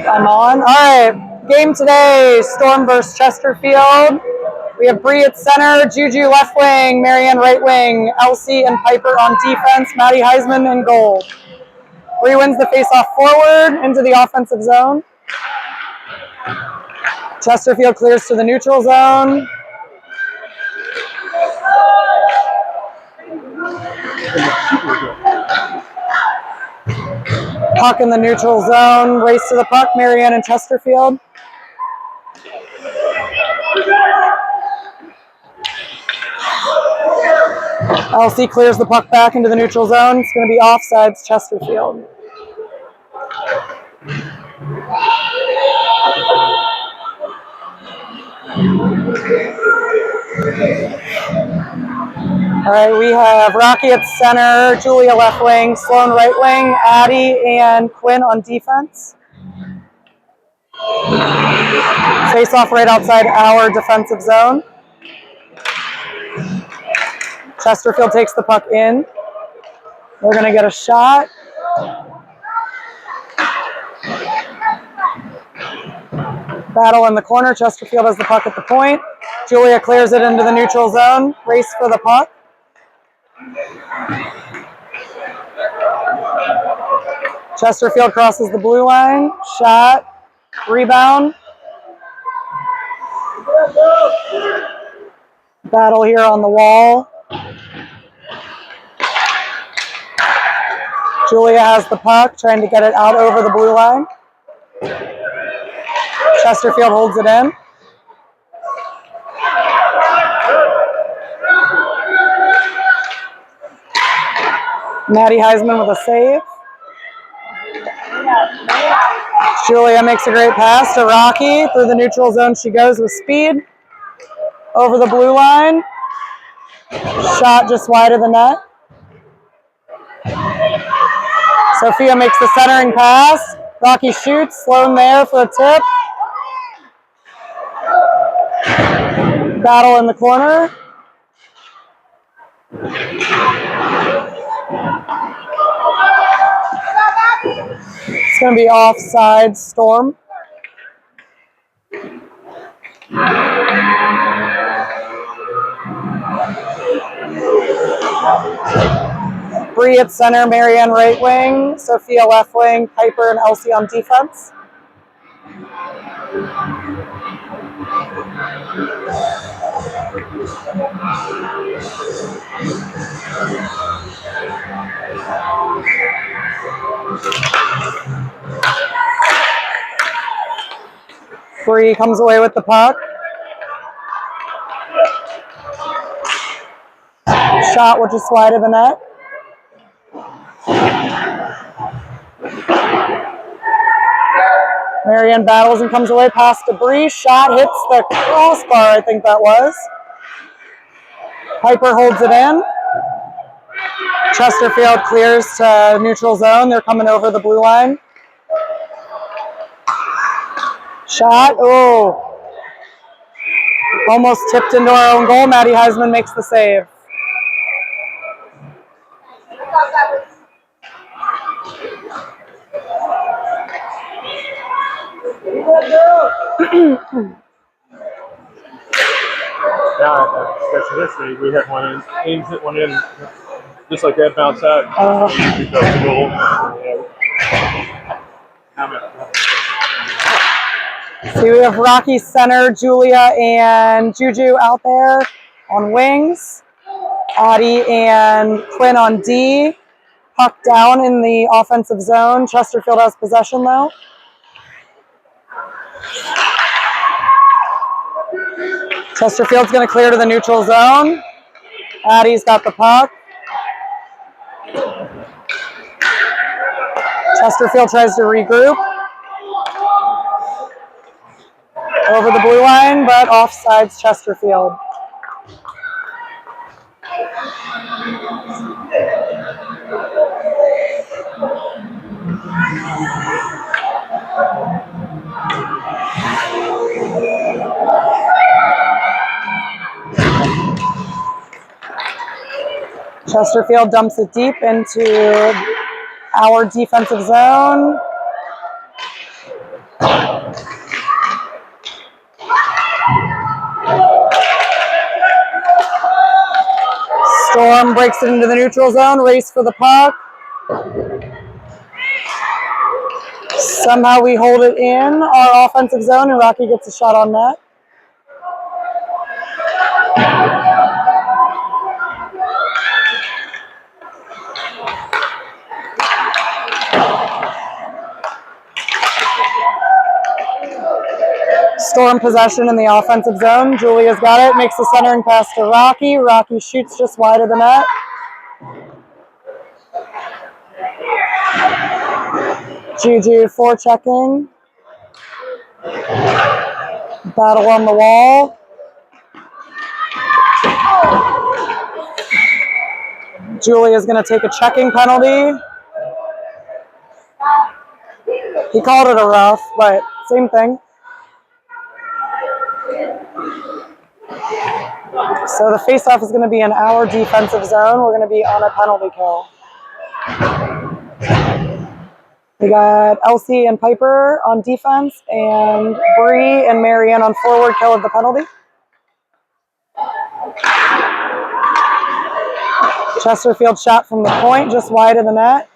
I'm on. All right, game today, Storm versus Chesterfield. We have Bree at center, Juju left wing, Marianne right wing, Elsie and Piper on defense, Maddie Heisman in goal. Bree wins the faceoff forward into the offensive zone. Chesterfield clears to the neutral zone. Puck in the neutral zone, race to the puck, Marianne and Chesterfield. Elsie clears the puck back into the neutral zone. It's going to be offsides, Chesterfield. All right, we have Rocky at center, Julia left wing, Sloan right wing, Addie and Quinn on defense. Face off right outside our defensive zone. Chesterfield takes the puck in. They're going to get a shot. Battle in the corner. Chesterfield has the puck at the point. Julia clears it into the neutral zone. Race for the puck. Chesterfield crosses the blue line. Shot. Rebound. Battle here on the wall. Julia has the puck, trying to get it out over the blue line. Chesterfield holds it in. Maddie Heisman with a save. Julia makes a great pass to Rocky. Through the neutral zone she goes with speed. Over the blue line. Shot just wide of the net. Sophia makes the centering pass. Rocky shoots. Sloan there for a tip. Battle in the corner. It's going to be offside, Storm. Bree at center, Marianne right wing, Sophia left wing, Piper and Elsie on defense. Bree comes away with the puck. Shot which is wide of the net. Marianne battles and comes away past to Bree. Shot hits the crossbar, I think that was. Piper holds it in. Chesterfield clears to neutral zone. They're coming over the blue line. Shot. Oh. Almost tipped into our own goal. Maddie Heisman makes the save. Yeah, that's history. We had one in, Ames hit one in, just like that, bounce out. We got the goal. So we have Rocky center, Julia and Juju out there on wings. Addie and Quinn on D. Puck down in the offensive zone. Chesterfield has possession though. Chesterfield's going to clear to the neutral zone. Addie's got the puck. Chesterfield tries to regroup. Over the blue line, but offsides Chesterfield. Chesterfield dumps it deep into Our defensive zone. Storm breaks it into the neutral zone, race for the puck. Somehow we hold it in our offensive zone and Rocky gets a shot on net. Storm possession in the offensive zone. Julia's got it, makes the centering pass to Rocky. Rocky shoots just wide of the net. Juju forechecking. Battle on the wall. Julia's going to take a checking penalty. He called it a rough, but same thing. So the faceoff is going to be in our defensive zone. We're going to be on a penalty kill. We got Elsie and Piper on defense, and Bree and Marianne on forward kill of the penalty. Chesterfield shot from the point, just wide of the net.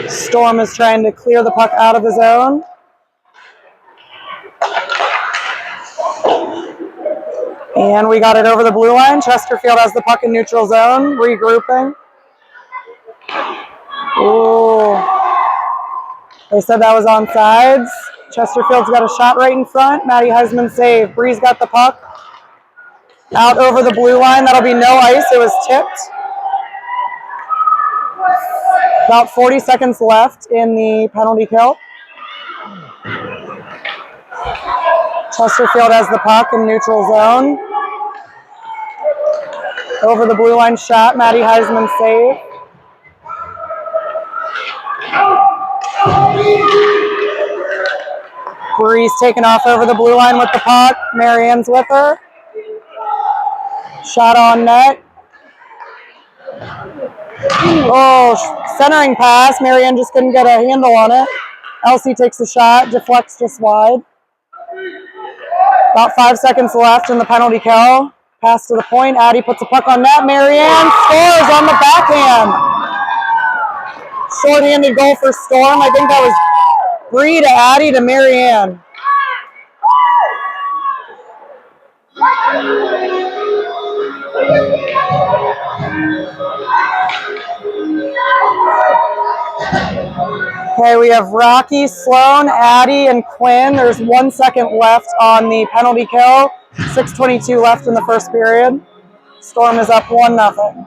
Storm is trying to clear the puck out of the zone. And we got it over the blue line. Chesterfield has the puck in neutral zone, regrouping. Ooh. They said that was onside. Chesterfield's got a shot right in front. Maddie Heisman save. Bree's got the puck. Out over the blue line. That'll be no ice. It was tipped. About 40 seconds left in the penalty kill. Chesterfield has the puck in neutral zone. Over the blue line shot. Maddie Heisman save. Bree's taken off over the blue line with the puck. Marianne's with her. Shot on net. Oh, centering pass. Marianne just couldn't get a handle on it. Elsie takes a shot, deflects just wide. About 5 seconds left in the penalty kill. Pass to the point. Addie puts a puck on net. Marianne scores on the backhand. Short-handed goal for Storm. I think that was Bree to Addie to Marianne. Okay, we have Rocky, Sloan, Addie, and Quinn. There's 1 second left on the penalty kill. 6:22 left in the first period. Storm is up 1-0.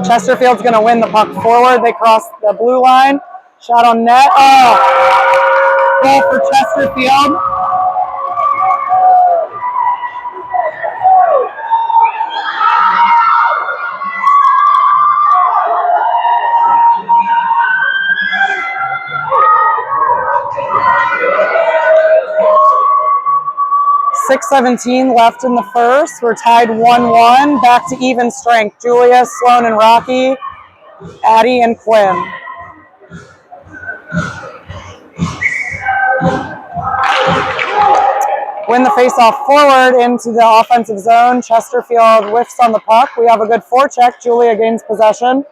Chesterfield's going to win the puck forward. They cross the blue line. Shot on net. Oh! Goal for Chesterfield. .6:17 left in the first. We're tied 1-1. Back to even strength. Julia, Sloan, and Rocky. Addie and Quinn. Win the faceoff forward into the offensive zone. Chesterfield whiffs on the puck. We have a good forecheck. Julia gains possession.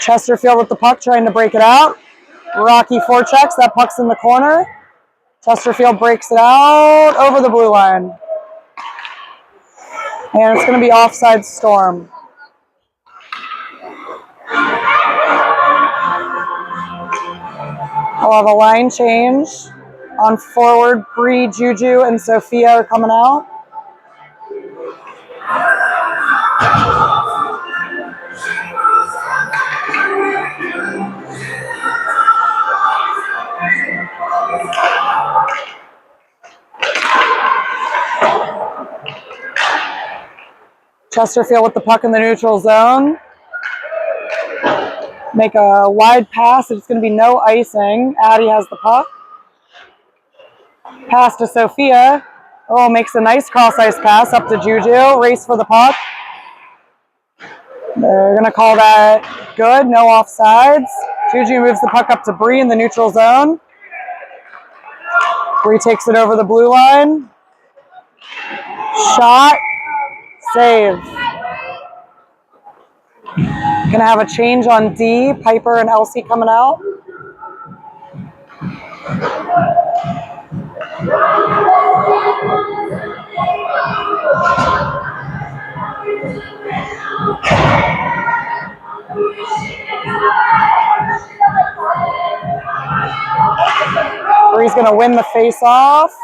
Chesterfield with the puck, trying to break it out. Rocky forechecks. That puck's in the corner. Chesterfield breaks it out over the blue line. And it's going to be offside Storm. I'll have a line change. On forward, Bree, Juju, and Sophia are coming out. Chesterfield with the puck in the neutral zone. Make a wide pass. It's going to be no icing. Addie has the puck. Pass to Sophia. Oh, makes a nice cross-ice pass up to Juju. Race for the puck. They're going to call that good. No offsides. Juju moves the puck up to Bree in the neutral zone. Bree takes it over the blue line. Shot. Save. Gonna have a change on D. Piper and Elsie coming out. Bree's gonna win the face-off.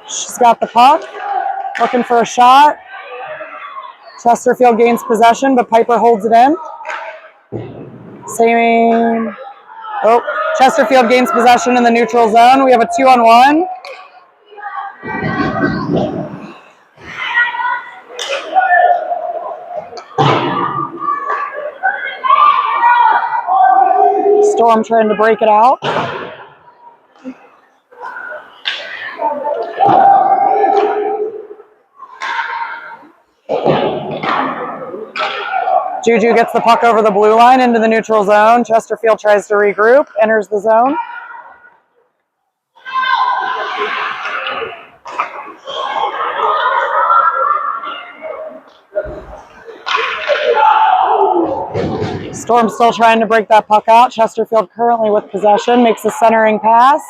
She's got the puck. Looking for a shot. Chesterfield gains possession, but Piper holds it in. Same. Oh, Chesterfield gains possession in the neutral zone. We have a 2-on-1. Storm trying to break it out. Juju gets the puck over the blue line into the neutral zone. Chesterfield tries to regroup, enters the zone. Storm still trying to break that puck out. Chesterfield currently with possession, makes a centering pass.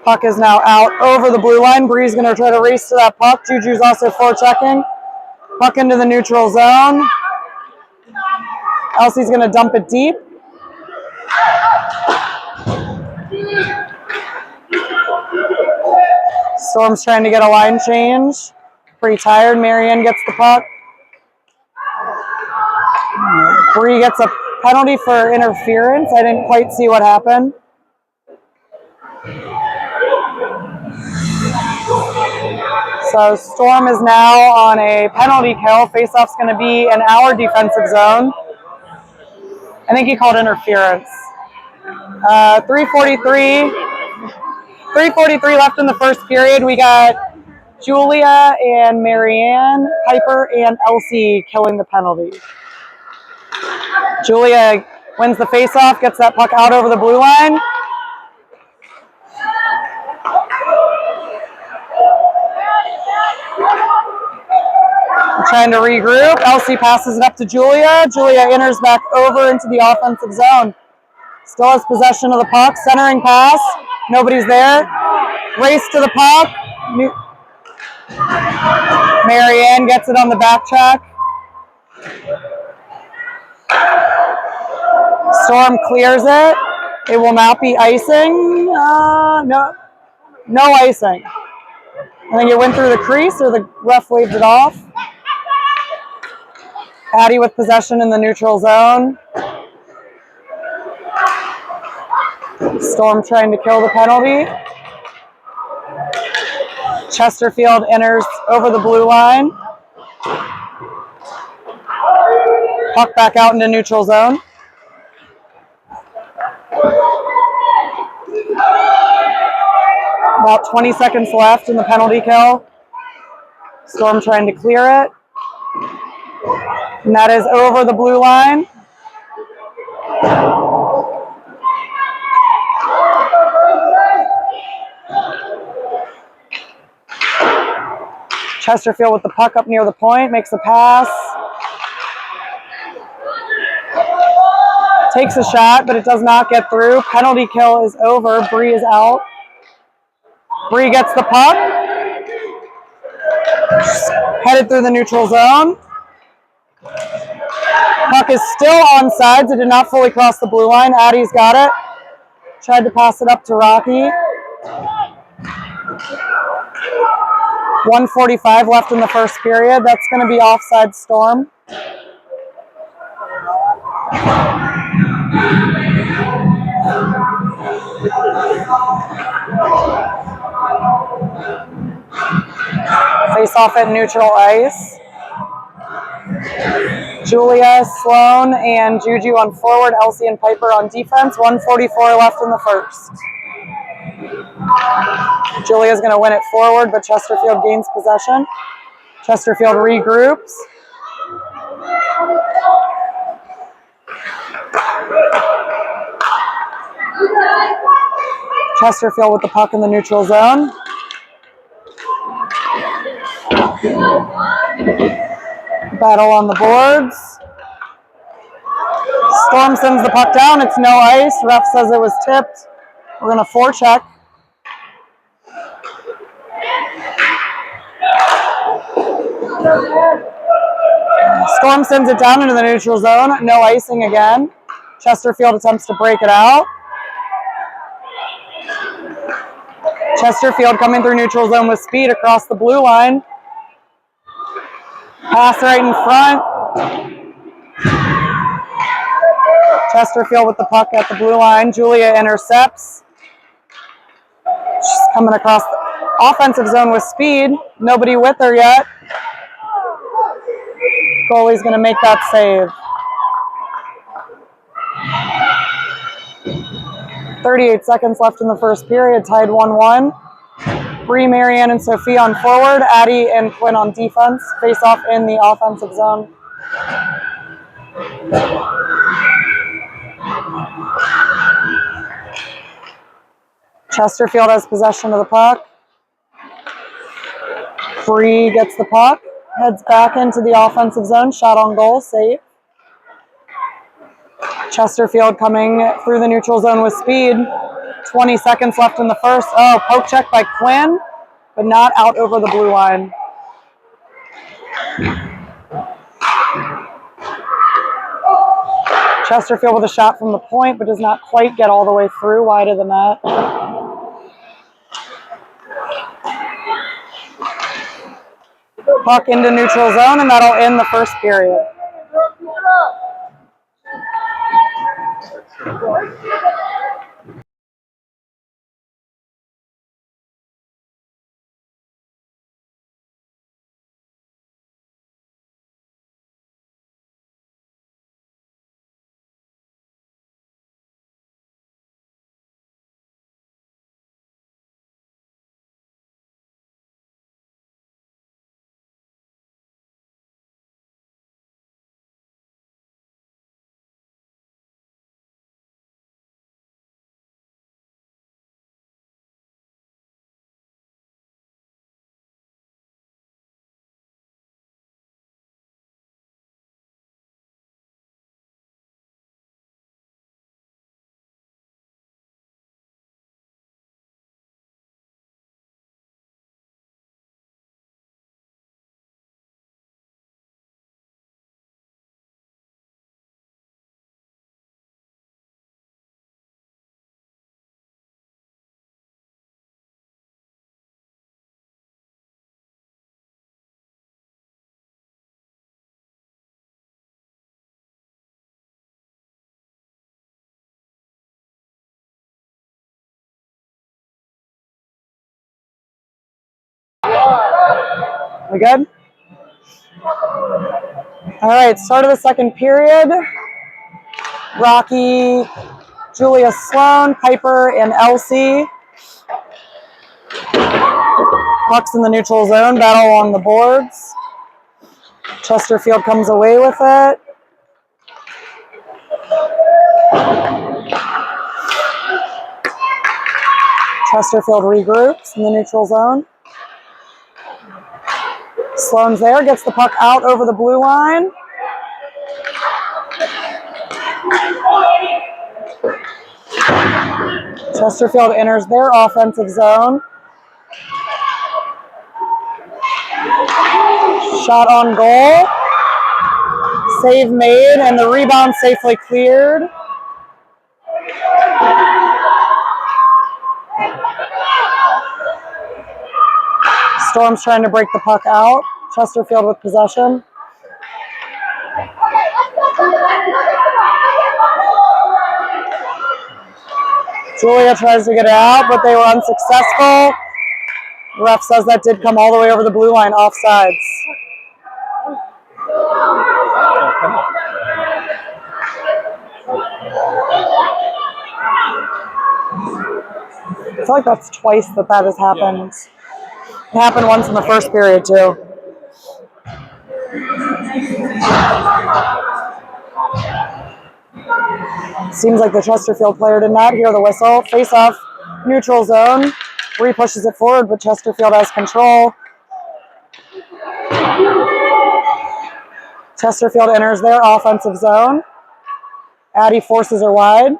Puck is now out over the blue line. Bree's going to try to race to that puck. Juju's also forechecking. Puck into the neutral zone. Elsie's going to dump it deep. Storm's trying to get a line change. Pretty tired. Marianne gets the puck. Bree gets a penalty for interference. I didn't quite see what happened. So Storm is now on a penalty kill. Faceoff's going to be in our defensive zone. I think he called interference. 3:43 left in the first period. We got Julia and Marianne, Piper and Elsie killing the penalty. Julia wins the faceoff, gets that puck out over the blue line. Trying to regroup. Elsie passes it up to Julia. Julia enters back over into the offensive zone. Still has possession of the puck. Centering pass. Nobody's there. Race to the puck. Marianne gets it on the back check. Storm clears it. It will not be icing. No icing. I think it went through the crease or the ref waved it off. Addie with possession in the neutral zone. Storm trying to kill the penalty. Chesterfield enters over the blue line. Puck back out into neutral zone. About 20 seconds left in the penalty kill. Storm trying to clear it. And that is over the blue line. Chesterfield with the puck up near the point, makes a pass. Takes a shot, but it does not get through. Penalty kill is over. Bree is out. Bree gets the puck. Headed through the neutral zone. Puck is still on sides. It did not fully cross the blue line. Addie's got it. Tried to pass it up to Rocky. 1:45 left in the first period. That's going to be offside Storm. Face off at neutral ice. Julia, Sloan, and Juju on forward. Elsie and Piper on defense. 1:44 left in the first. Julia's going to win it forward, but Chesterfield gains possession. Chesterfield regroups. Chesterfield with the puck in the neutral zone. Battle on the boards. Storm sends the puck down. It's no ice. Ref says it was tipped. We're going to forecheck. Storm sends it down into the neutral zone. No icing again. Chesterfield attempts to break it out. Chesterfield coming through neutral zone with speed across the blue line. Pass right in front. Chesterfield with the puck at the blue line. Julia intercepts. She's coming across the offensive zone with speed. Nobody with her yet. Goalie's going to make that save. 38 seconds left in the first period, tied 1-1. Bree, Marianne, and Sophie on forward. Addie and Quinn on defense. Face off in the offensive zone. Chesterfield has possession of the puck. Bree gets the puck. Heads back into the offensive zone. Shot on goal. Save. Chesterfield coming through the neutral zone with speed. 20 seconds left in the first. Oh, poke check by Quinn, but not out over the blue line. Chesterfield with a shot from the point, but does not quite get all the way through, wide of the net. Puck into neutral zone, and that'll end the first period. We good? All right, start of the second period. Rocky, Julia, Sloan, Piper, and Elsie. Puck's in the neutral zone, battle along the boards. Chesterfield comes away with it. Chesterfield regroups in the neutral zone. Sloan's there, gets the puck out over the blue line. Chesterfield enters their offensive zone. Shot on goal. Save made, and the rebound safely cleared. Storm's trying to break the puck out. Chesterfield with possession. Julia tries to get it out, but they were unsuccessful. The ref says that did come all the way over the blue line, offsides. I feel like that's twice that has happened. It happened once in the first period, too. Seems like the Chesterfield player did not hear the whistle. Face off, neutral zone. Bree pushes it forward, but Chesterfield has control. Chesterfield enters their offensive zone. Addie forces her wide.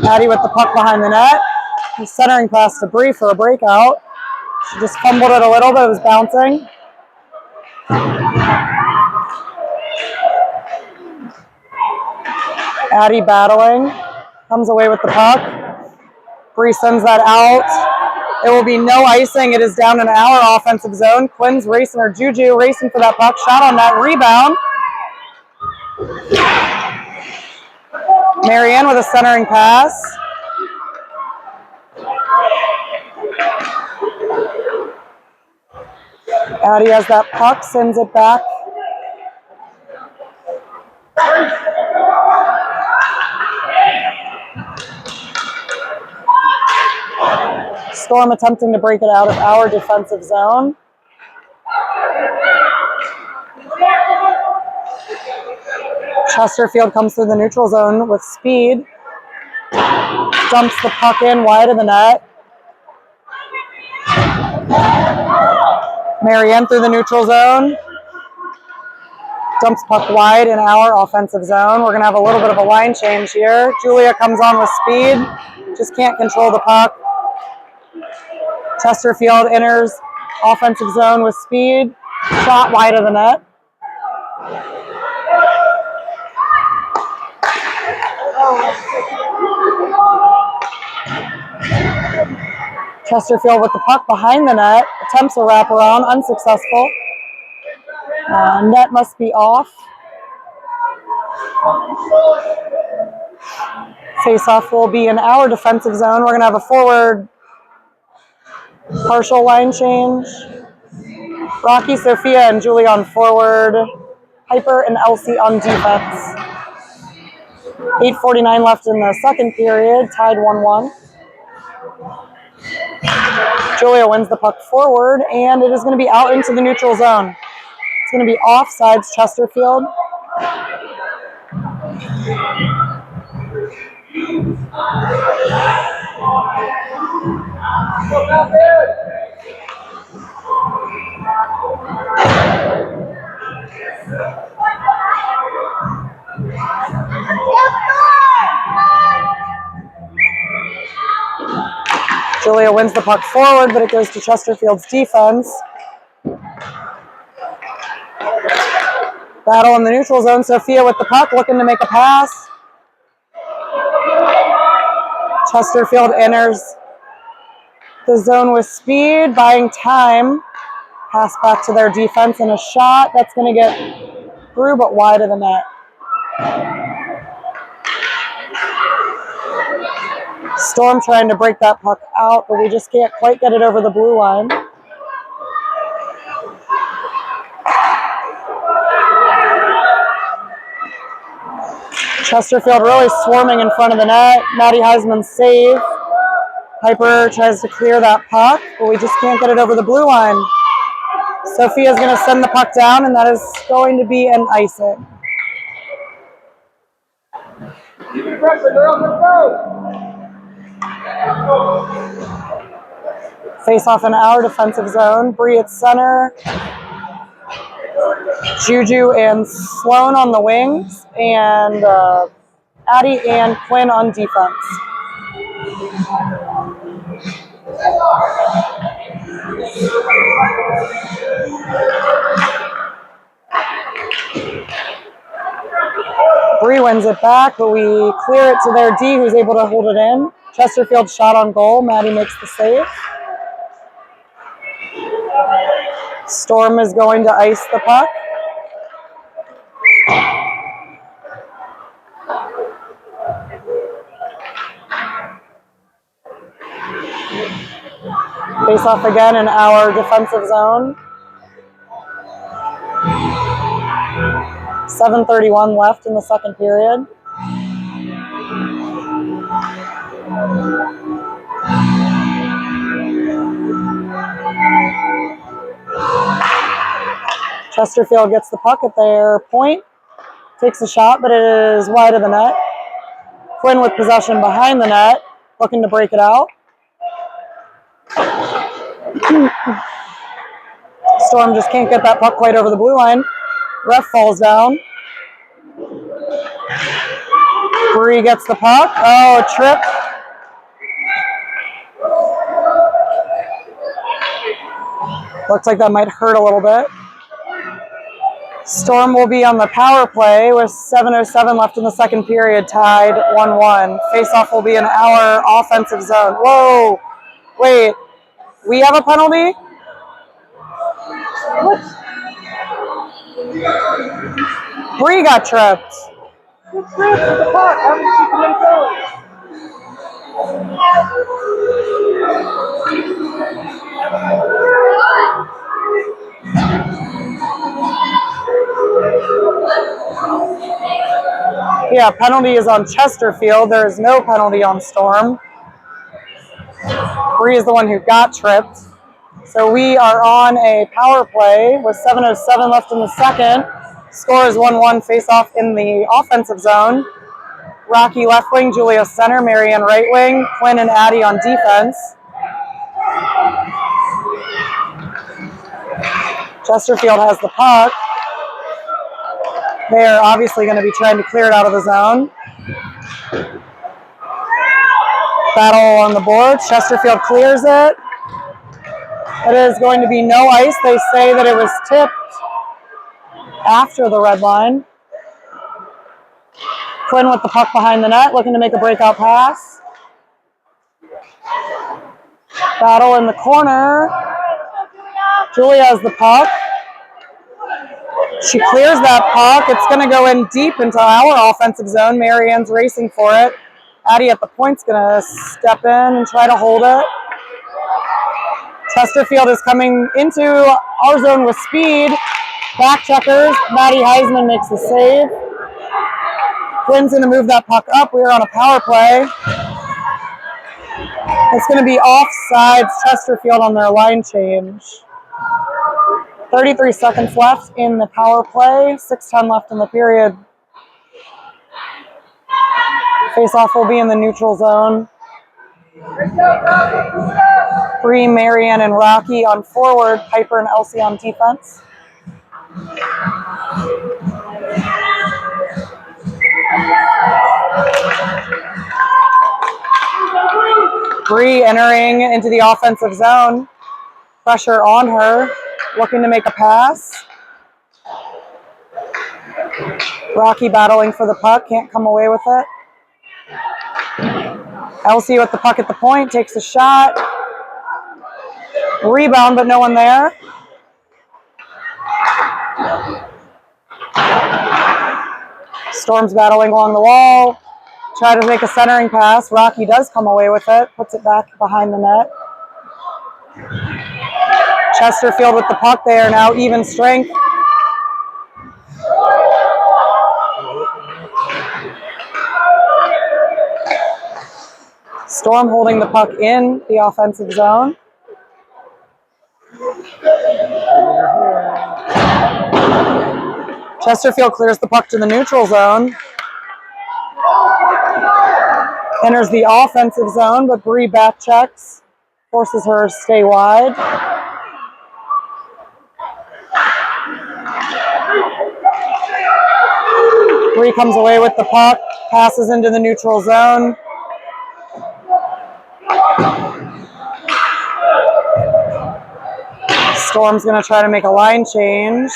Addie with the puck behind the net. He's centering pass to Bree for a breakout. She just fumbled it a little, but it was bouncing. Addie battling. Comes away with the puck. Bree sends that out. It will be no icing. It is down in our offensive zone. Quinn's racing, or Juju racing for that puck. Shot on that rebound. Marianne with a centering pass. Addie has that puck, sends it back. Storm attempting to break it out of our defensive zone. Chesterfield comes through the neutral zone with speed. Dumps the puck in wide of the net. Marianne through the neutral zone. Dumps puck wide in our offensive zone. We're going to have a little bit of a line change here. Julia comes on with speed. Just can't control the puck. Chesterfield enters offensive zone with speed. Shot wide of the net. Chesterfield with the puck behind the net. Attempts a wraparound, unsuccessful. Net must be off. Face-off will be in our defensive zone. We're going to have a forward partial line change. Rocky, Sophia, and Julie on forward. Piper and Elsie on defense. 8:49 left in the second period, tied 1-1. Julia wins the puck forward, and it is going to be out into the neutral zone. It's going to be offsides, Chesterfield. Julia wins the puck forward, but it goes to Chesterfield's defense. Battle in the neutral zone. Sophia with the puck, looking to make a pass. Chesterfield enters the zone with speed, buying time. Pass back to their defense and a shot. That's going to get through, but wide of the net. Storm trying to break that puck out, but we just can't quite get it over the blue line. Chesterfield really swarming in front of the net. Maddie Heisman's save. Piper tries to clear that puck, but we just can't get it over the blue line. Sophia's going to send the puck down, and that is going to be an icing. Keep it pressure, girls. Let's go. Face off in our defensive zone. Bree at center. Juju and Sloan on the wings. And Addie and Quinn on defense. Bree wins it back, but we clear it to their D, who's able to hold it in. Chesterfield shot on goal. Maddie makes the save. Storm is going to ice the puck. Face off again in our defensive zone. 7:31 left in the second period. Chesterfield gets the puck at their point, takes a shot, but it is wide of the net. Quinn with possession behind the net, looking to break it out. Storm just can't get that puck quite over the blue line. Ref falls down. Bree gets the puck. Oh, trip. Looks like that might hurt a little bit. Storm will be on the power play with 7:07 left in the second period, tied 1-1. Face-off will be in our offensive zone. Whoa, wait, we have a penalty? What? Bree got tripped. You tripped with the puck. How did you let it go? Yeah, penalty is on Chesterfield. There is no penalty on Storm. Bree is the one who got tripped. So we are on a power play with 7:07 left in the second. Score is 1-1, face-off in the offensive zone. Rocky left wing, Julia center, Marianne right wing, Quinn and Addie on defense. Chesterfield has the puck. They are obviously going to be trying to clear it out of the zone. Battle on the boards. Chesterfield clears it. It is going to be no ice. They say that it was tipped after the red line. Quinn with the puck behind the net, looking to make a breakout pass. Battle in the corner. Julia has the puck. She clears that puck. It's going to go in deep into our offensive zone. Marianne's racing for it. Addie at the point's going to step in and try to hold it. Chesterfield is coming into our zone with speed. Back checkers. Maddie Heisman makes the save. Quinn's going to move that puck up. We are on a power play. It's going to be offsides Chesterfield on their line change. 33 seconds left in the power play. 6:10 left in the period. Face-off will be in the neutral zone. Bree, Marianne, and Rocky on forward. Piper and Elsie on defense. Bree entering into the offensive zone. Pressure on her. Looking to make a pass. Rocky battling for the puck. Can't come away with it. Elsie with the puck at the point. Takes a shot. Rebound, but no one there. Storm's battling along the wall. Try to make a centering pass. Rocky does come away with it. Puts it back behind the net. Chesterfield with the puck. They are now even strength. Storm holding the puck in the offensive zone. Chesterfield clears the puck to the neutral zone. Enters the offensive zone, but Bree back checks. Forces her to stay wide. Bree comes away with the puck. Passes into the neutral zone. Storm's going to try to make a line change.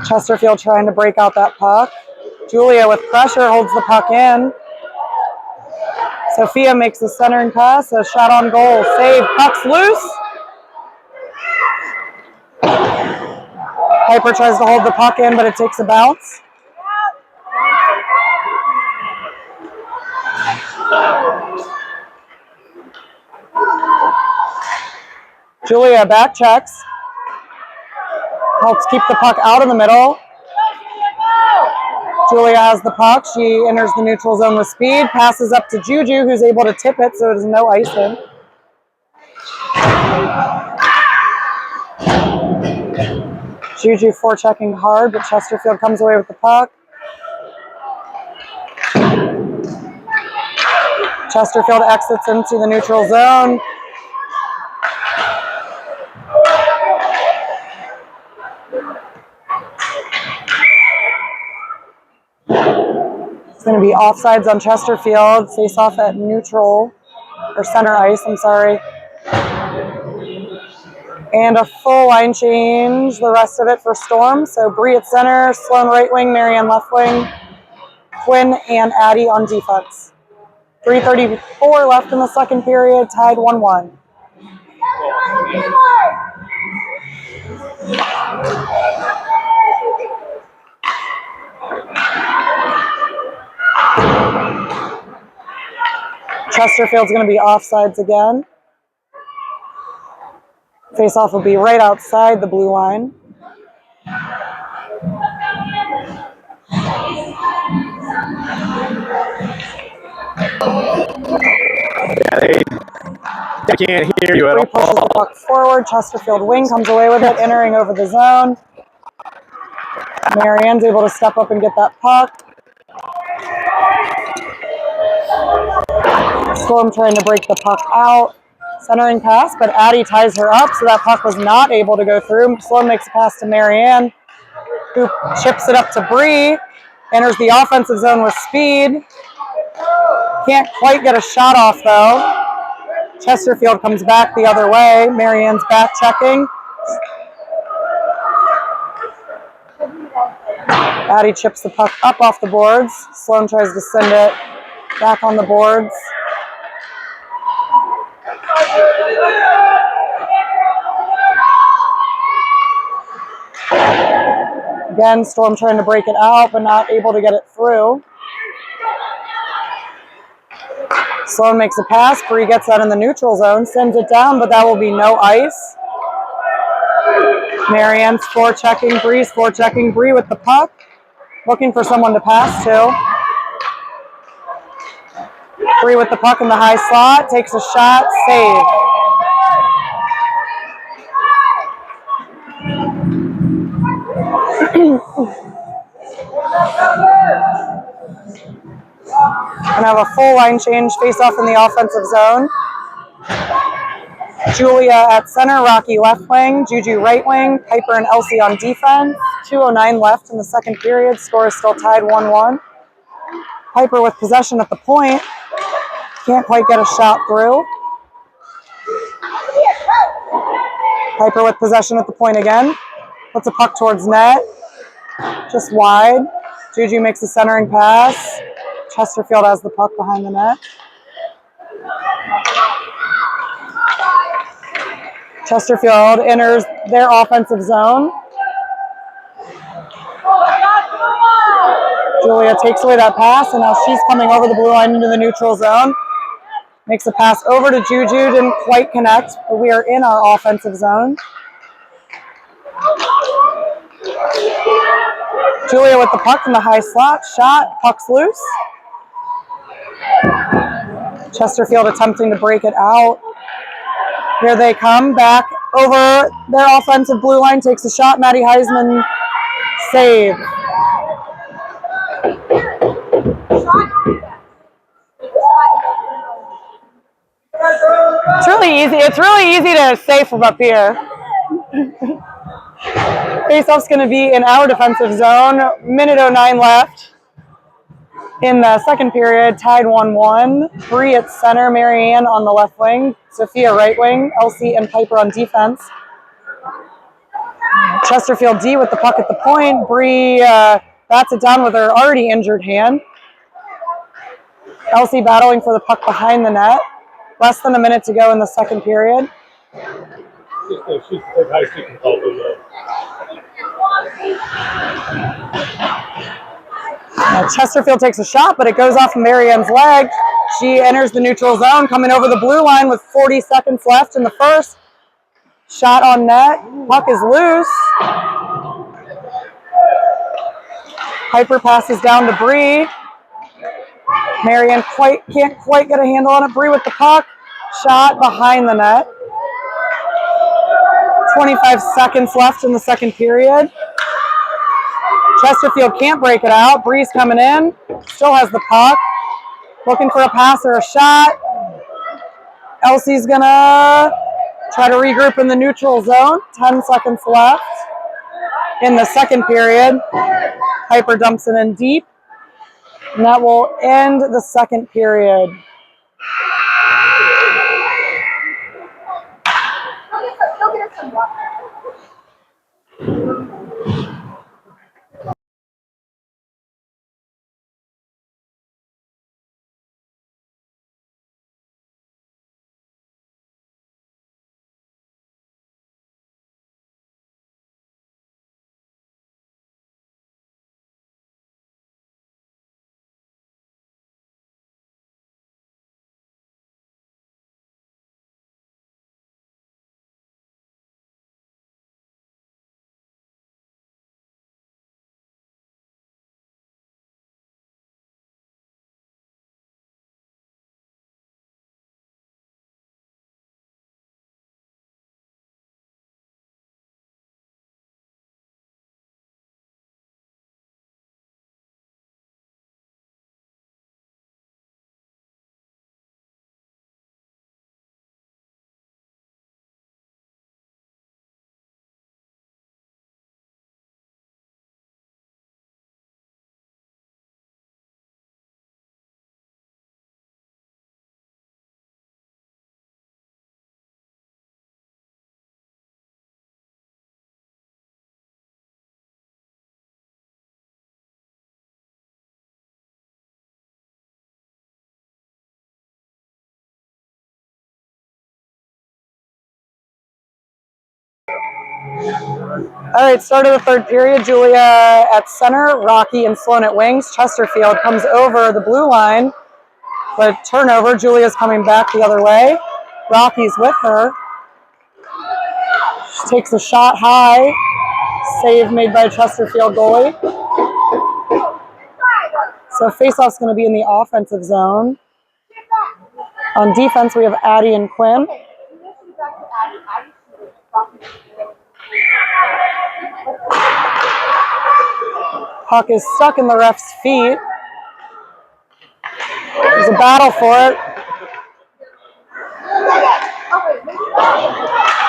Chesterfield trying to break out that puck. Julia with pressure holds the puck in. Sophia makes the centering pass, a shot on goal, save, puck's loose. Piper tries to hold the puck in, but it takes a bounce. Julia back checks. Helps keep the puck out of the middle. Julia has the puck. She enters the neutral zone with speed. Passes up to Juju, who's able to tip it, so there's no icing. Juju forechecking hard, but Chesterfield comes away with the puck. Chesterfield exits into the neutral zone. It's going to be offsides on Chesterfield. Face off at neutral, or center ice, I'm sorry. And a full line change, the rest of it for Storm. So Bree at center, Sloan right wing, Marianne left wing, Quinn and Addie on defense. 3:34 left in the second period, tied 1-1. Chesterfield's going to be offsides again. Face-off will be right outside the blue line. I can't hear you at all. Pushes the puck forward. Chesterfield wing comes away with it, entering over the zone. Marianne's able to step up and get that puck. Storm trying to break the puck out. Centering pass, but Addie ties her up, so that puck was not able to go through. Storm makes a pass to Marianne, who chips it up to Bree. Enters the offensive zone with speed. Can't quite get a shot off, though. Chesterfield comes back the other way. Marianne's back checking. Addie chips the puck up off the boards. Sloan tries to send it back on the boards. Again, Storm trying to break it out, but not able to get it through. Sloan makes a pass. Bree gets that in the neutral zone, sends it down, but that will be no ice. Marianne's forechecking Bree's forechecking Bree with the puck. Looking for someone to pass to. Bree with the puck in the high slot. Takes a shot. Save. And have a full line change, face off in the offensive zone. Julia at center, Rocky left wing, Juju right wing, Piper and Elsie on defense. 2:09 left in the second period. Score is still tied 1-1. Piper with possession at the point. Can't quite get a shot through. Piper with possession at the point again. Puts a puck towards net. Just wide. Juju makes a centering pass. Chesterfield has the puck behind the net. Chesterfield enters their offensive zone. Julia takes away that pass, and now she's coming over the blue line into the neutral zone. Makes a pass over to Juju, didn't quite connect, but we are in our offensive zone. Julia with the puck in the high slot. Shot, puck's loose. Chesterfield attempting to break it out. Here they come, back over their offensive blue line, takes a shot. Maddie Heisman, save. It's really easy. It's really easy to save from up here. Faceoff's going to be in our defensive zone. Minute 09 left in the second period, tied 1-1. Bree at center, Marianne on the left wing, Sophia right wing, Elsie and Piper on defense. Chesterfield D with the puck at the point. Bree bats it down with her already injured hand. Elsie battling for the puck behind the net. Less than a minute to go in the second period. Chesterfield takes a shot, but it goes off Marianne's leg. She enters the neutral zone, coming over the blue line with 40 seconds left in the first. Shot on net. Puck is loose. Piper passes down to Bree. Marianne can't quite get a handle on it. Bree with the puck. Shot behind the net. 25 seconds left in the second period. Chesterfield can't break it out. Bree's coming in. Still has the puck. Looking for a pass or a shot. Elsie's going to try to regroup in the neutral zone. 10 seconds left in the second period. Piper dumps it in deep. And that will end the second period. All right, start of the third period. Julia at center, Rocky and Sloan at wings. Chesterfield comes over the blue line, but turnover. Julia's coming back the other way. Rocky's with her. She takes a shot high. Save made by Chesterfield goalie. So faceoff's going to be in the offensive zone. On defense, we have Addie and Quinn. Puck is stuck in the ref's feet. There's a battle for it.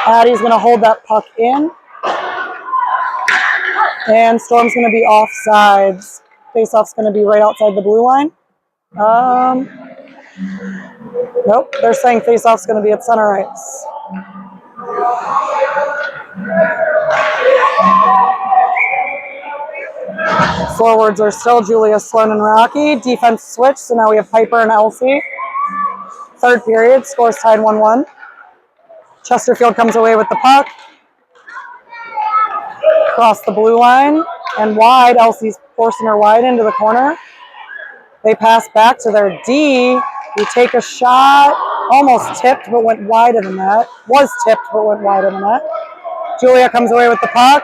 Addie's going to hold that puck in. And Storm's going to be offsides. Faceoff's going to be right outside the blue line. Nope, they're saying faceoff's going to be at center ice. Forwards are still Julia, Sloan, and Rocky. Defense switch, so now we have Piper and Elsie. Third period, scores tied 1-1. Chesterfield comes away with the puck. Across the blue line and wide. Elsie's forcing her wide into the corner. They pass back to their D. We take a shot. Almost tipped, but went wide of the net. Was tipped, but went wide of the net. Julia comes away with the puck.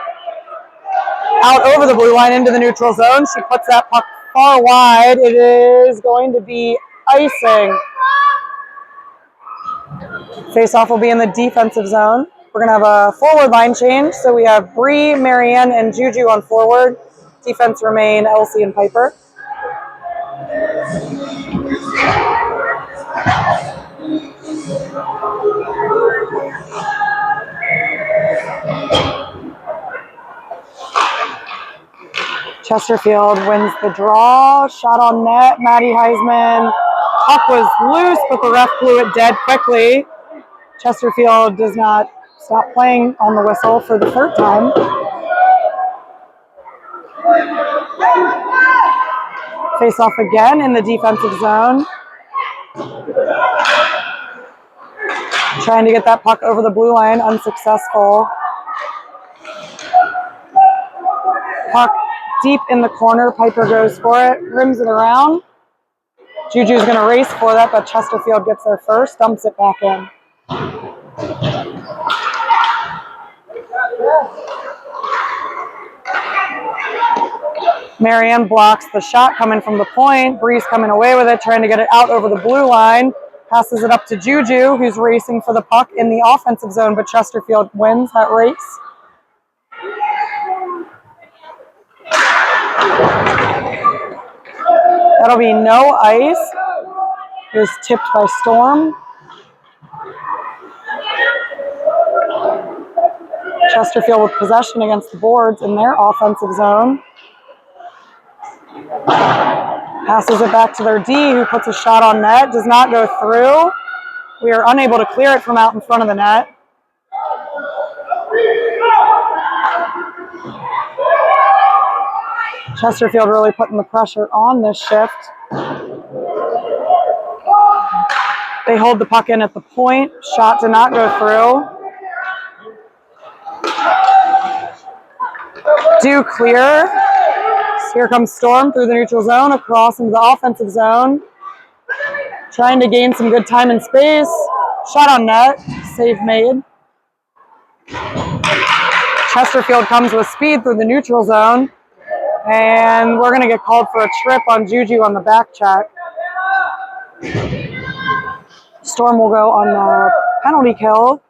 Out over the blue line into the neutral zone. She puts that puck far wide. It is going to be icing. Face-off will be in the defensive zone. We're going to have a forward line change. So we have Bree, Marianne, and Juju on forward. Defense remain Elsie and Piper. Chesterfield wins the draw. Shot on net. Maddie Heisman. Puck was loose, but the ref blew it dead quickly. Chesterfield does not stop playing on the whistle for the third time. Face off again in the defensive zone. Trying to get that puck over the blue line, unsuccessful. Puck deep in the corner, Piper goes for it, rims it around. Juju's going to race for that, but Chesterfield gets there first, dumps it back in. Marianne blocks the shot coming from the point. Bree's coming away with it, trying to get it out over the blue line. Passes it up to Juju, who's racing for the puck in the offensive zone, but Chesterfield wins that race. That'll be no ice. It was tipped by Storm. Chesterfield with possession against the boards in their offensive zone. Passes it back to their D, who puts a shot on net. Does not go through. We are unable to clear it from out in front of the net. Chesterfield really putting the pressure on this shift. They hold the puck in at the point. Shot did not go through. Do clear. So here comes Storm through the neutral zone, across into the offensive zone. Trying to gain some good time and space. Shot on net. Save made. Chesterfield comes with speed through the neutral zone. And we're going to get called for a trip on Juju on the back check. Storm will go on the penalty kill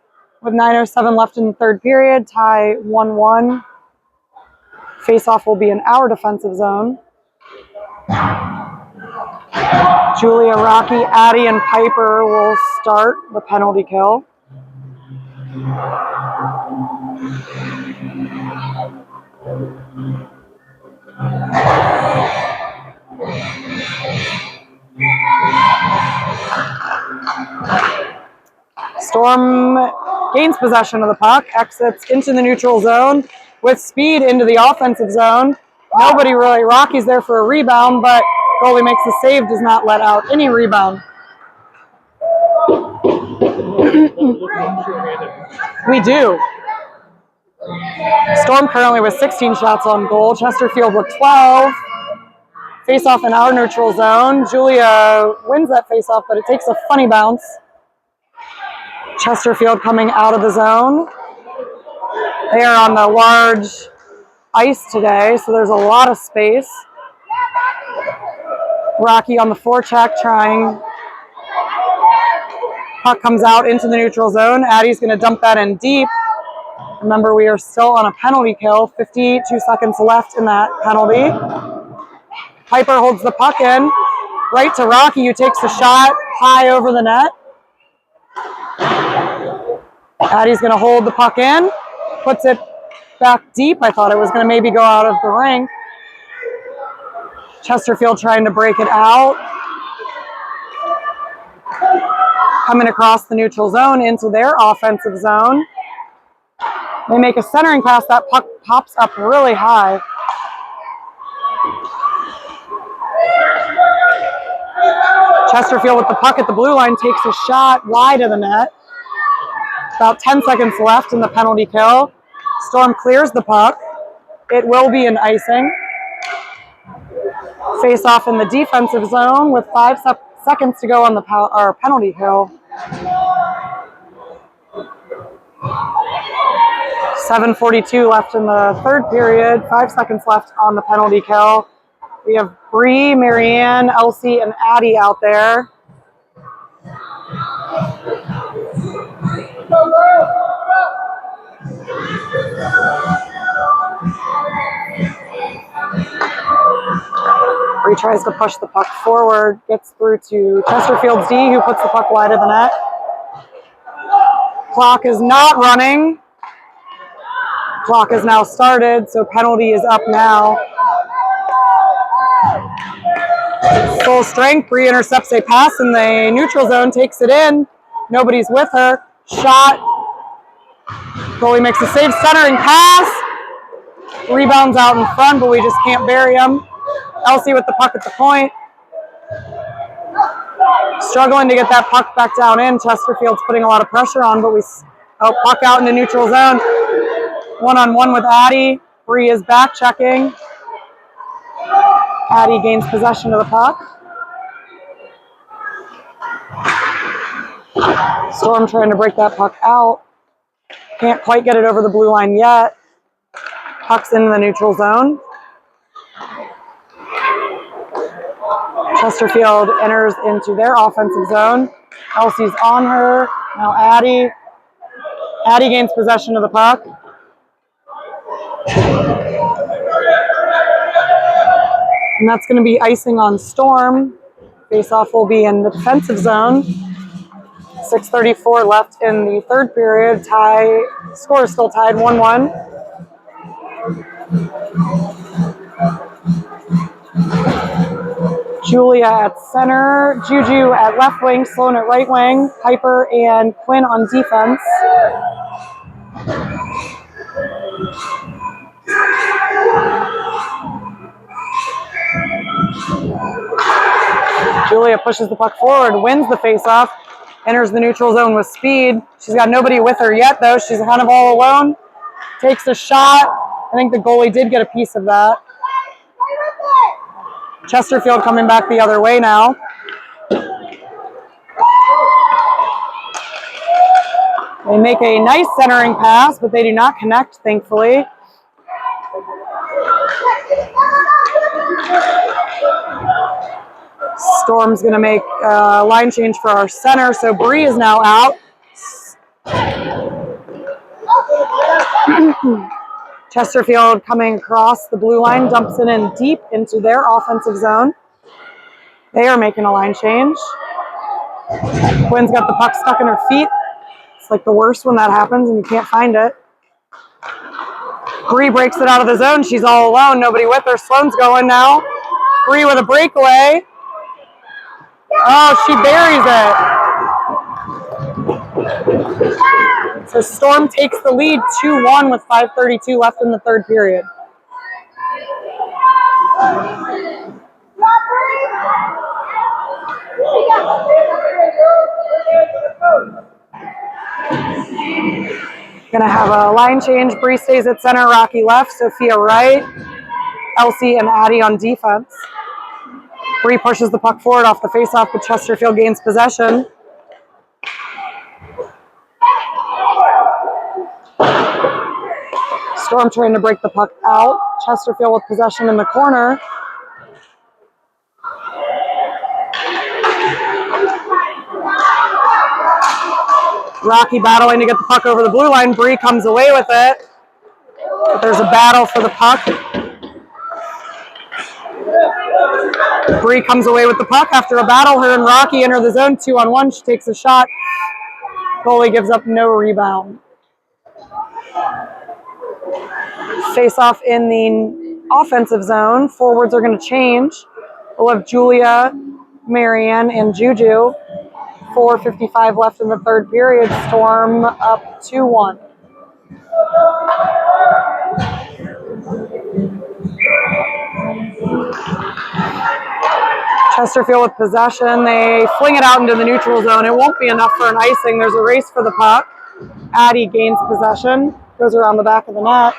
with 9:07 left in the third period. Tie 1-1. Face-off will be in our defensive zone. Julia, Rocky, Addie, and Piper will start the penalty kill. Storm gains possession of the puck, exits into the neutral zone with speed into the offensive zone. Nobody really, Rocky's there for a rebound, but goalie makes the save, does not let out any rebound. We do. Storm currently with 16 shots on goal, Chesterfield with 12. Face-off in our neutral zone. Julia wins that face-off, but it takes a funny bounce. Chesterfield coming out of the zone. They are on the large ice today, so there's a lot of space. Rocky on the forecheck trying. Puck comes out into the neutral zone. Addie's going to dump that in deep. Remember, we are still on a penalty kill. 52 seconds left in that penalty. Piper holds the puck in. Right to Rocky, who takes the shot high over the net. Addie's going to hold the puck in. Puts it back deep. I thought it was going to maybe go out of the rink. Chesterfield trying to break it out. Coming across the neutral zone into their offensive zone. They make a centering pass. That puck pops up really high. Chesterfield with the puck at the blue line takes a shot wide of the net. About 10 seconds left in the penalty kill. Storm clears the puck. It will be an icing. Face off in the defensive zone with 5 seconds to go on the penalty kill. 7:42 left in the third period. 5 seconds left on the penalty kill. We have Bree, Marianne, Elsie, and Addie out there. Bree tries to push the puck forward, gets through to Chesterfield's D, who puts the puck wide of the net. Clock is not running. Clock is now started, so penalty is up now. Full strength, Bree intercepts a pass in the neutral zone, takes it in. Nobody's with her. Shot. Goalie makes a save, centering pass. Rebounds out in front, but we just can't bury him. Elsie with the puck at the point. Struggling to get that puck back down in. Chesterfield's putting a lot of pressure on, but puck out in the neutral zone. One-on-one with Addie. Bree is back checking. Addie gains possession of the puck. Storm trying to break that puck out. Can't quite get it over the blue line yet. Puck's in the neutral zone. Chesterfield enters into their offensive zone. Elsie's on her. Now Addie. Addie gains possession of the puck. And that's going to be icing on Storm. Face-off will be in the defensive zone. 6:34 left in the third period. Score is still tied 1-1. Julia at center, Juju at left wing, Sloan at right wing, Piper and Quinn on defense. Julia pushes the puck forward, wins the faceoff, enters the neutral zone with speed. She's got nobody with her yet, though. She's kind of all alone. Takes a shot. I think the goalie did get a piece of that. Chesterfield coming back the other way now. They make a nice centering pass, but they do not connect, thankfully. Storm's going to make a line change for our center, so Bree is now out. Chesterfield coming across the blue line, dumps it in deep into their offensive zone. They are making a line change. Quinn's got the puck stuck in her feet. It's like the worst when that happens and you can't find it. Bree breaks it out of the zone. She's all alone, nobody with her. Sloan's going now. Bree with a breakaway. Oh, she buries it. So Storm takes the lead 2-1 with 5:32 left in the third period. Gonna have a line change. Bree stays at center, Rocky left, Sophia right, Elsie and Addie on defense. Bree pushes the puck forward off the faceoff, but Chesterfield gains possession. Storm trying to break the puck out. Chesterfield with possession in the corner. Rocky battling to get the puck over the blue line. Bree comes away with it. But there's a battle for the puck. Bree comes away with the puck after a battle. Her and Rocky enter the zone 2-on-1. She takes a shot. Goalie gives up no rebound. Face off in the offensive zone. Forwards are going to change. We'll have Julia, Marianne, and Juju. 4:55 left in the third period. Storm up 2-1. Chesterfield with possession. They fling it out into the neutral zone. It won't be enough for an icing. There's a race for the puck. Addie gains possession. Goes around the back of the net.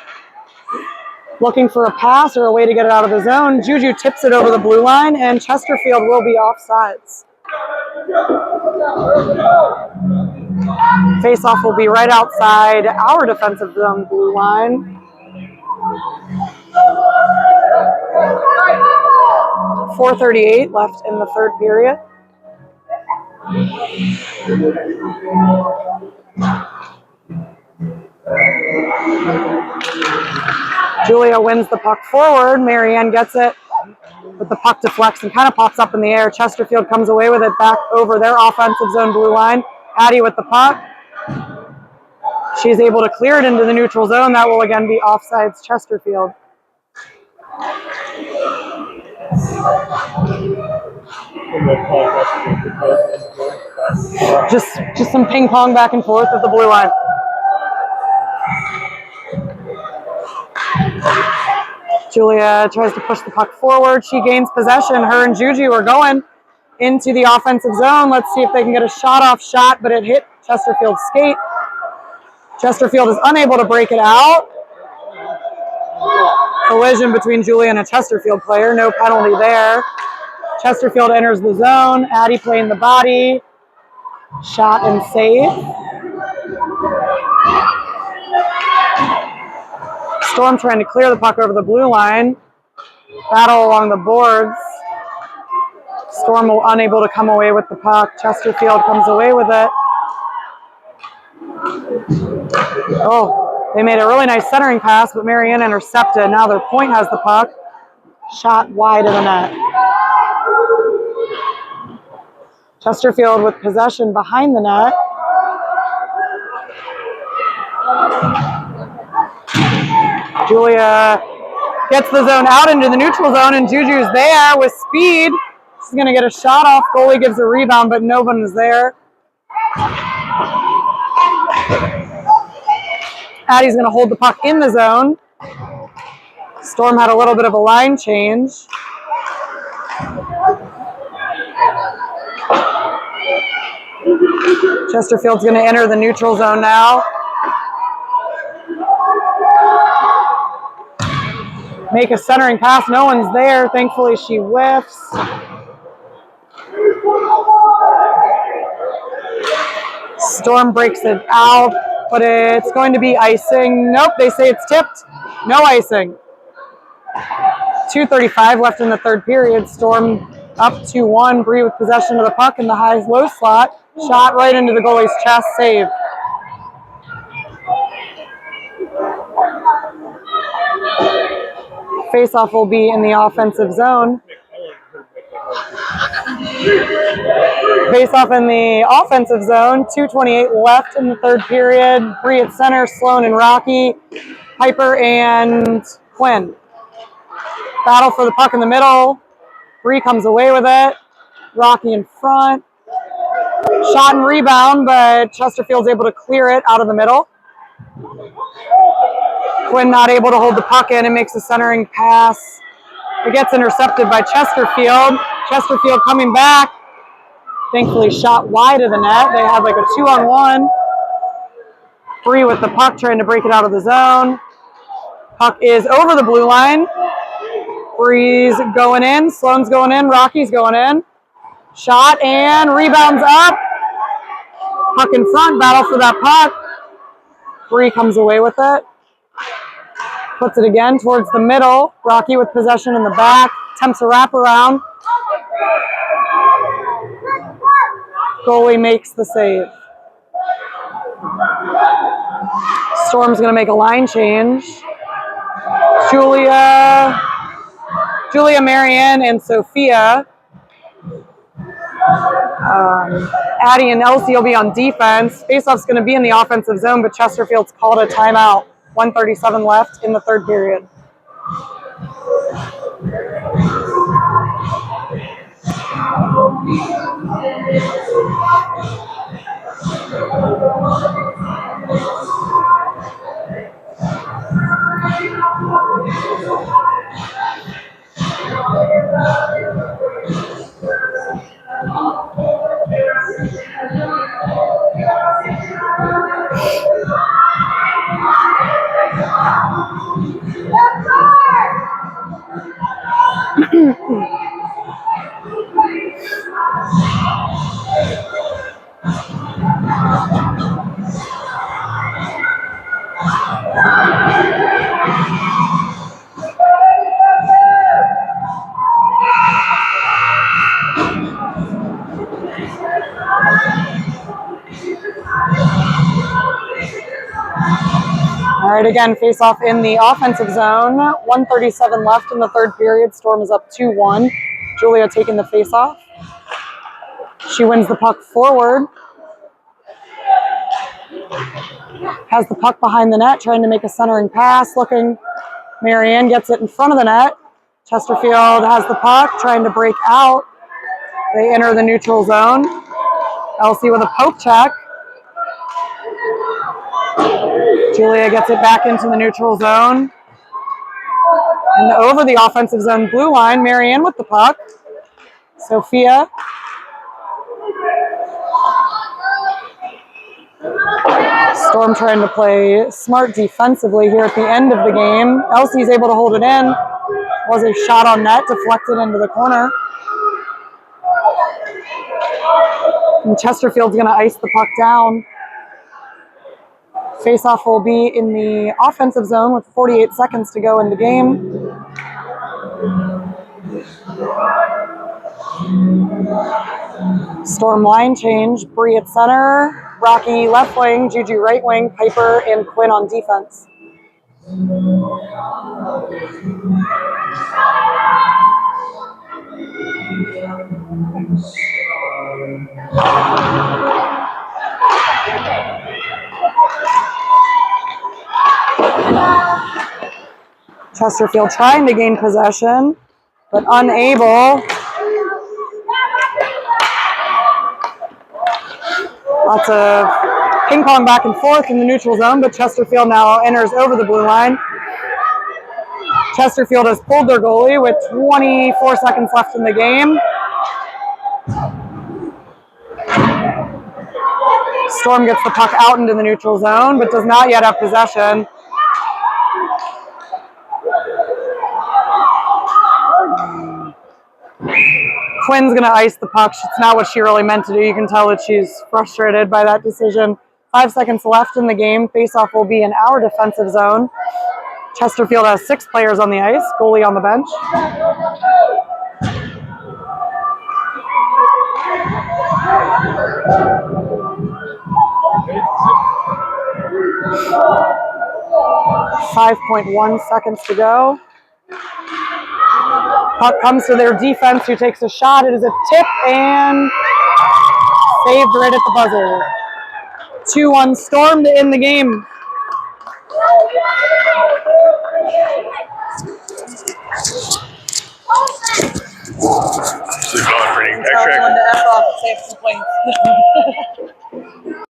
Looking for a pass or a way to get it out of the zone. Juju tips it over the blue line, and Chesterfield will be offsides. Face-off will be right outside our defensive zone blue line. 4:38 left in the third period. Julia wins the puck forward. Marianne gets it, but the puck deflects and kind of pops up in the air. Chesterfield comes away with it back over their offensive zone blue line. Addie with the puck. She's able to clear it into the neutral zone. That will again be offsides Chesterfield. Just some ping pong back and forth at the blue line. Julia tries to push the puck forward. She gains possession. Her and Juju are going into the offensive zone. Let's see if they can get a shot-off shot, but it hit Chesterfield's skate. Chesterfield is unable to break it out. Collision between Julia and a Chesterfield player. No penalty there. Chesterfield enters the zone. Addie playing the body. Shot and save. Storm trying to clear the puck over the blue line. Battle along the boards. Storm unable to come away with the puck. Chesterfield comes away with it. Oh, they made a really nice centering pass, but Marianne intercepted. Now their point has the puck. Shot wide of the net. Chesterfield with possession behind the net. Julia gets the zone out into the neutral zone, and Juju's there with speed. She's going to get a shot off. Goalie gives a rebound, but no one is there. Addie's going to hold the puck in the zone. Storm had a little bit of a line change. Chesterfield's going to enter the neutral zone now. Make a centering pass. No one's there. Thankfully, she whiffs. Storm breaks it out, but it's going to be icing. Nope, they say it's tipped. No icing. 2:35 left in the third period. Storm up 2-1. Bree with possession of the puck in the high-low slot. Shot right into the goalie's chest. Save. Face-off will be in the offensive zone. Face-off in the offensive zone. 2:28 left in the third period. Bree at center, Sloan and Rocky, Piper and Quinn. Battle for the puck in the middle. Bree comes away with it. Rocky in front. Shot and rebound, but Chesterfield's able to clear it out of the middle. Quinn not able to hold the puck in and makes a centering pass. It gets intercepted by Chesterfield. Chesterfield coming back. Thankfully shot wide of the net. They have like a 2-on-1. Bree with the puck trying to break it out of the zone. Puck is over the blue line. Bree's going in. Sloan's going in. Rocky's going in. Shot and rebounds up. Puck in front. Battle for that puck. Bree comes away with it. Puts it again towards the middle. Rocky with possession in the back. Attempts a wraparound. Goalie makes the save. Storm's going to make a line change. Julia, Marianne, and Sophia. Addie and Elsie will be on defense. Faceoff's going to be in the offensive zone, but Chesterfield's called a timeout. 1:37 left in the third period. All right, again, face-off in the offensive zone. 1:37 left in the third period. Storm is up 2-1. Julia taking the face-off. She wins the puck forward. Has the puck behind the net, trying to make a centering pass. Looking, Marianne gets it in front of the net. Chesterfield has the puck, trying to break out. They enter the neutral zone. Elsie with a poke check. Julia gets it back into the neutral zone. And over the offensive zone blue line, Marianne with the puck. Sophia. Storm trying to play smart defensively here at the end of the game. Elsie's able to hold it in. Was a shot on net, deflected into the corner. And Chesterfield's going to ice the puck down. Faceoff will be in the offensive zone with 48 seconds to go in the game. Storm line change. Bree at center, Rocky left wing, Juju right wing, Piper and Quinn on defense. Chesterfield trying to gain possession, but unable. Lots of ping pong back and forth in the neutral zone, but Chesterfield now enters over the blue line. Chesterfield has pulled their goalie with 24 seconds left in the game. Storm gets the puck out into the neutral zone, but does not yet have possession. Quinn's going to ice the puck. It's not what she really meant to do. You can tell that she's frustrated by that decision. 5 seconds left in the game. Faceoff will be in our defensive zone. Chesterfield has 6 players on the ice, goalie on the bench. .1 seconds to go. Puck comes to their defense, who takes a shot. It is a tip and saved right at the buzzer. 2-1 Storm to end the game. This is going pretty Tell everyone to F off and save some points.